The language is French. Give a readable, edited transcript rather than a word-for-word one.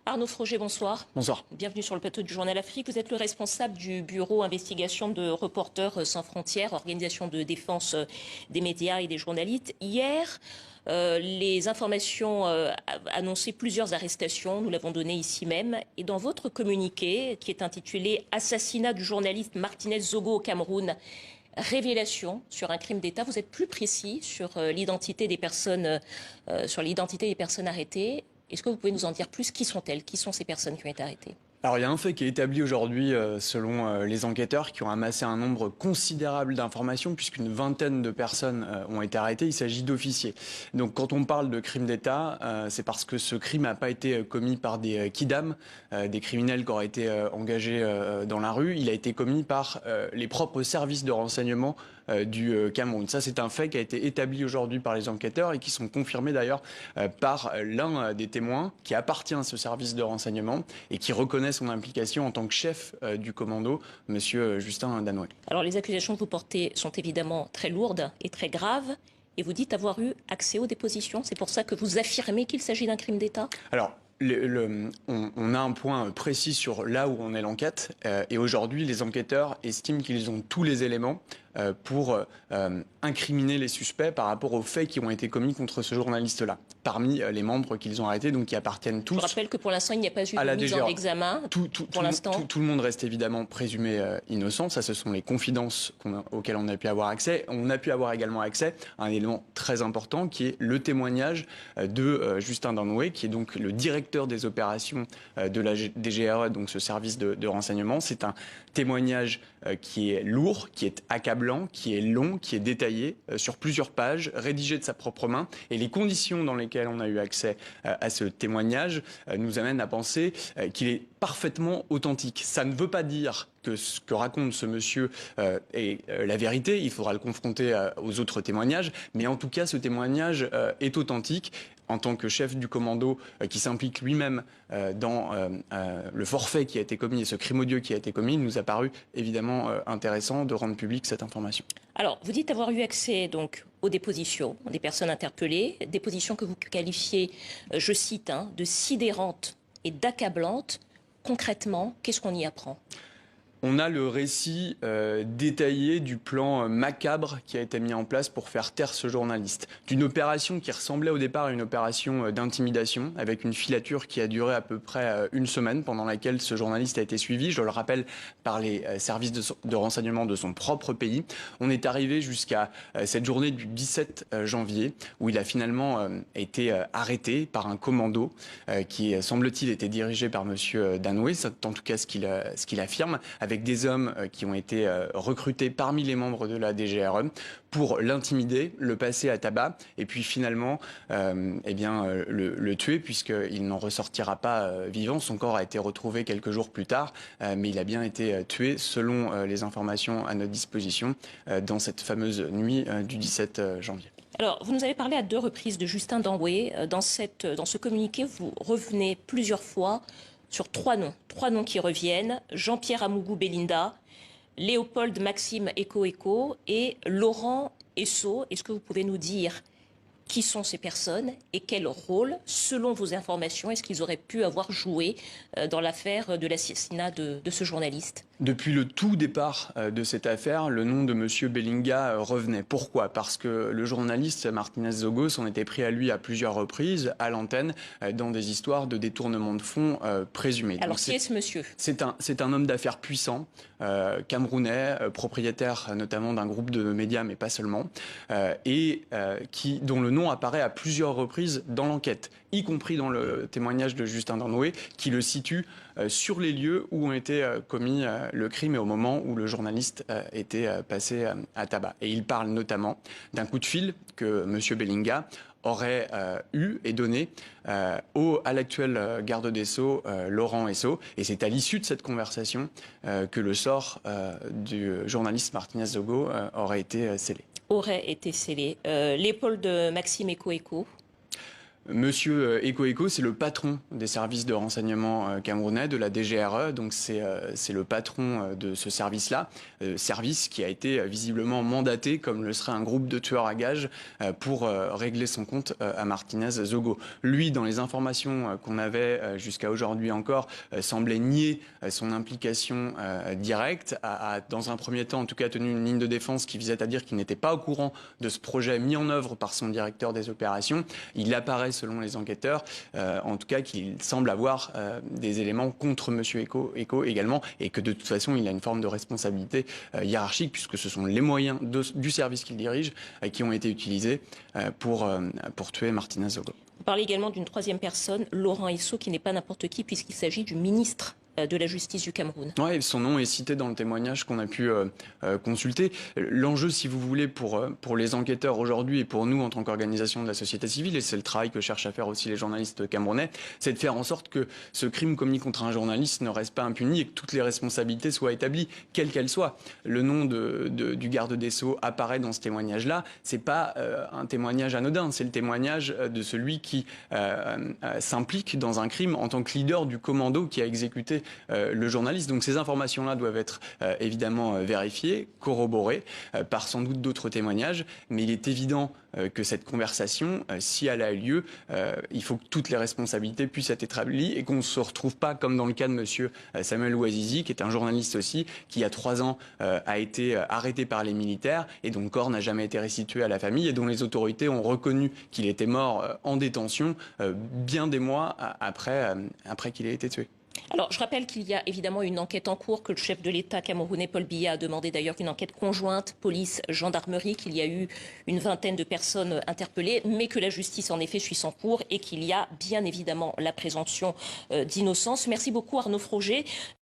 Arnaud Froger, bonsoir. Bonsoir. Bienvenue sur le plateau du Journal Afrique. Vous êtes le responsable du bureau investigation de Reporters sans frontières, organisation de défense des médias et des journalistes. Hier, les informations annonçaient plusieurs arrestations, nous l'avons donné ici même. Et dans votre communiqué, qui est intitulé « Assassinat du journaliste Martinez Zogo au Cameroun », révélation sur un crime d'État, vous êtes plus précis sur l'identité des personnes, arrêtées. Est-ce que vous pouvez nous en dire plus? Qui sont-elles? Qui sont ces personnes qui ont été arrêtées? Alors il y a un fait qui est établi aujourd'hui selon les enquêteurs qui ont amassé un nombre considérable d'informations puisqu'une vingtaine de personnes ont été arrêtées. Il s'agit d'officiers. Donc quand on parle de crime d'État, c'est parce que ce crime n'a pas été commis par des kidams, des criminels qui auraient été engagés dans la rue. Il a été commis par les propres services de renseignement du Cameroun. Ça, c'est un fait qui a été établi aujourd'hui par les enquêteurs et qui sont confirmés d'ailleurs par l'un des témoins qui appartient à ce service de renseignement et qui reconnaît son implication en tant que chef du commando, monsieur Justin Danoué. Alors les accusations que vous portez sont évidemment très lourdes et très graves. Et vous dites avoir eu accès aux dépositions. C'est pour ça que vous affirmez qu'il s'agit d'un crime d'État? Alors, on a un point précis sur là où en est l'enquête. Et aujourd'hui, les enquêteurs estiment qu'ils ont tous les éléments pour incriminer les suspects par rapport aux faits qui ont été commis contre ce journaliste-là, parmi les membres qu'ils ont arrêtés, donc qui appartiennent tous. Je rappelle que pour l'instant, il n'y a pas eu de mise en examen. Pour l'instant, tout le monde reste évidemment présumé innocent. Ça, ce sont les confidences auxquelles on a pu avoir accès. On a pu avoir également accès à un élément très important qui est le témoignage de Justin Danoué, qui est donc le directeur des opérations de la DGRE, donc ce service de renseignement. C'est un témoignage qui est lourd, qui est accablant, qui est long, qui est détaillé sur plusieurs pages, rédigé de sa propre main. Et les conditions dans lesquelles on a eu accès à ce témoignage nous amènent à penser qu'il est parfaitement authentique. Ça ne veut pas dire que ce que raconte ce monsieur est la vérité. Il faudra le confronter aux autres témoignages. Mais en tout cas, ce témoignage est authentique. En tant que chef du commando qui s'implique lui-même dans le forfait qui a été commis et ce crime odieux qui a été commis, il nous a paru évidemment intéressant de rendre publique cette information. Alors, vous dites avoir eu accès donc aux dépositions des personnes interpellées, dépositions que vous qualifiez, je cite, de sidérantes et d'accablantes. Concrètement, qu'est-ce qu'on y apprend ? On a le récit détaillé du plan macabre qui a été mis en place pour faire taire ce journaliste. D'une opération qui ressemblait au départ à une opération d'intimidation, avec une filature qui a duré à peu près une semaine, pendant laquelle ce journaliste a été suivi, je le rappelle, par les services de renseignement de son propre pays. On est arrivé jusqu'à cette journée du 17 janvier, où il a finalement été arrêté par un commando qui, semble-t-il, était dirigé par monsieur Danoué, c'est en tout cas ce qu'il affirme, avec des hommes qui ont été recrutés parmi les membres de la DGRE pour l'intimider, le passer à tabac et puis finalement le tuer puisqu'il n'en ressortira pas vivant. Son corps a été retrouvé quelques jours plus tard, mais il a bien été tué selon les informations à notre disposition dans cette fameuse nuit du 17 janvier. Alors, vous nous avez parlé à 2 reprises de Justin Danoué. Dans ce communiqué, vous revenez plusieurs fois sur 3 noms qui reviennent: Jean-Pierre Amougou Belinda, Léopold Maxime Eko et Laurent Esso. Est-ce que vous pouvez nous dire qui sont ces personnes et quel rôle, selon vos informations, est-ce qu'ils auraient pu avoir joué dans l'affaire de l'assassinat de ce journaliste? Depuis le tout départ de cette affaire, le nom de monsieur Belinga revenait. Pourquoi? Parce que le journaliste Martinez Zogo s'en était pris à lui à plusieurs reprises, à l'antenne, dans des histoires de détournement de fonds présumés. Alors, qui est ce monsieur? C'est un homme d'affaires puissant, camerounais, propriétaire notamment d'un groupe de médias, mais pas seulement, dont le nom apparaît à plusieurs reprises dans l'enquête, y compris dans le témoignage de Justin Danoué, qui le situe sur les lieux où ont été commis le crime et au moment où le journaliste était passé à tabac. Et il parle notamment d'un coup de fil que M. Belinga aurait eu et donné à l'actuel garde des Sceaux, Laurent Esso. Et c'est à l'issue de cette conversation que le sort du journaliste Martinez Zogo aurait été scellé. Aurait été scellé. Léopold Maxime Eko. Monsieur Eko, c'est le patron des services de renseignement camerounais, de la DGRE, donc c'est le patron de ce service-là, service qui a été visiblement mandaté, comme le serait un groupe de tueurs à gages, pour régler son compte à Martinez Zogo. Lui, dans les informations qu'on avait jusqu'à aujourd'hui encore, semblait nier son implication directe, a dans un premier temps en tout cas tenu une ligne de défense qui visait à dire qu'il n'était pas au courant de ce projet mis en œuvre par son directeur des opérations. Il apparaît selon les enquêteurs, en tout cas qu'il semble avoir des éléments contre M. Eko également, et que de toute façon il a une forme de responsabilité hiérarchique, puisque ce sont les moyens du service qu'il dirige qui ont été utilisés pour tuer Martinez Zogo. Vous parlez également d'une troisième personne, Laurent Esso, qui n'est pas n'importe qui, puisqu'il s'agit du ministre de la Justice du Cameroun. Oui, son nom est cité dans le témoignage qu'on a pu consulter. L'enjeu, si vous voulez, pour les enquêteurs aujourd'hui et pour nous en tant qu'organisation de la société civile, et c'est le travail que cherchent à faire aussi les journalistes camerounais, c'est de faire en sorte que ce crime commis contre un journaliste ne reste pas impuni et que toutes les responsabilités soient établies, quelles qu'elles soient. Le nom du garde des Sceaux apparaît dans ce témoignage-là. C'est pas un témoignage anodin, c'est le témoignage de celui qui s'implique dans un crime en tant que leader du commando qui a exécuté le journaliste. Donc ces informations-là doivent être évidemment vérifiées, corroborées par sans doute d'autres témoignages, mais il est évident que cette conversation, si elle a eu lieu, il faut que toutes les responsabilités puissent être établies et qu'on ne se retrouve pas comme dans le cas de monsieur Samuel Ouazizi, qui est un journaliste aussi, qui il y a 3 ans a été arrêté par les militaires et dont le corps n'a jamais été restitué à la famille et dont les autorités ont reconnu qu'il était mort en détention bien des mois après qu'il ait été tué. Alors, je rappelle qu'il y a évidemment une enquête en cours, que le chef de l'État camerounais, Paul Biya, a demandé d'ailleurs une enquête conjointe, police, gendarmerie, qu'il y a eu une vingtaine de personnes interpellées, mais que la justice en effet suit son cours et qu'il y a bien évidemment la présomption d'innocence. Merci beaucoup Arnaud Froger.